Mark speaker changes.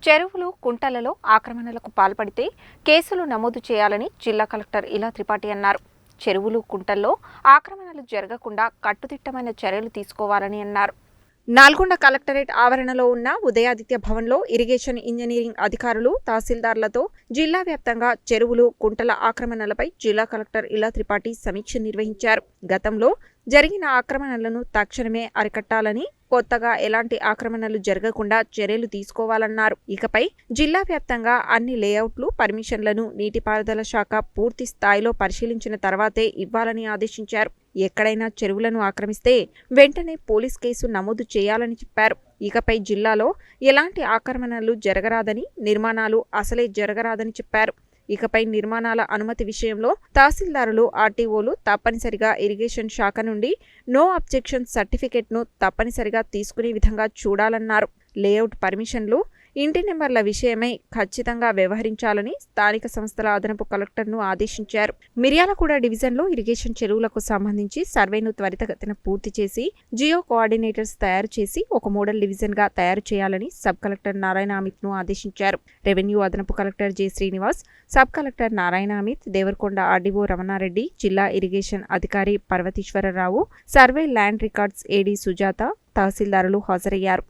Speaker 1: చెరువులు, కుంటలలో ఆక్రమణలకు పాల్పడితే కేసులు నమోదు చేయాలని జిల్లా కలెక్టర్ ఇలా త్రిపాఠి అన్నారు. చెరువులు, కుంటల్లో ఆక్రమణలు జరగకుండా కట్టుదిట్టమైన చర్యలు తీసుకోవాలని అన్నారు. నల్గొండ కలెక్టరేట్ ఆవరణలో ఉన్న ఉదయాదిత్య భవన్లో ఇరిగేషన్ ఇంజనీరింగ్ అధికారులు, తహసీల్దార్లతో జిల్లా వ్యాప్తంగా చెరువులు, కుంటల ఆక్రమణలపై జిల్లా కలెక్టర్ ఇలా త్రిపాఠి సమీక్ష నిర్వహించారు. గతంలో జరిగిన ఆక్రమణలను తక్షణమే అరికట్టాలని, కొత్తగా ఎలాంటి ఆక్రమణలు జరగకుండా చర్యలు తీసుకోవాలన్నారు. ఇకపై జిల్లా వ్యాప్తంగా అన్ని లేఅవుట్లు, పర్మిషన్లను నీటిపారుదల శాఖ పూర్తి స్థాయిలో పరిశీలించిన తర్వాతే ఇవ్వాలని ఆదేశించారు. ఎక్కడైనా చెరువులను ఆక్రమిస్తే వెంటనే పోలీస్ కేసు నమోదు చేయాలని చెప్పారు. ఇకపై జిల్లాలో ఎలాంటి ఆక్రమణలు జరగరాదని, నిర్మాణాలు అసలే జరగరాదని చెప్పారు. ఇకపై నిర్మాణాల అనుమతి విషయంలో తహసీల్దారులు, ఆర్టీఓలు తప్పనిసరిగా ఇరిగేషన్ శాఖ నుండి నో అబ్జెక్షన్ సర్టిఫికెట్ను తప్పనిసరిగా తీసుకునే విధంగా చూడాలన్నారు. లేఅవుట్ పర్మిషన్లు, ఇంటి నెంబర్ల విషయమై ఖచ్చితంగా వ్యవహరించాలని స్థానిక సంస్థల అదనపు కలెక్టర్ను ఆదేశించారు. మిర్యాలగూడ డివిజన్లో ఇరిగేషన్ చెరువులకు సంబంధించి సర్వేను త్వరితగతిన పూర్తి చేసి జియో కోఆర్డినేటర్స్ తయారు చేసి ఒక మోడల్ డివిజన్గా తయారు చేయాలని సబ్ కలెక్టర్ నారాయణ అమిత్ను ఆదేశించారు. రెవెన్యూ అదనపు collector J Srinivas, sub collector Narayana Amit, Devarakonda RDO Ramana Reddy, జిల్లా ఇరిగేషన్ అధికారి Parvatheeswara Rao, survey land records AD Sujatha, తహసీల్దారులు హాజరయ్యారు.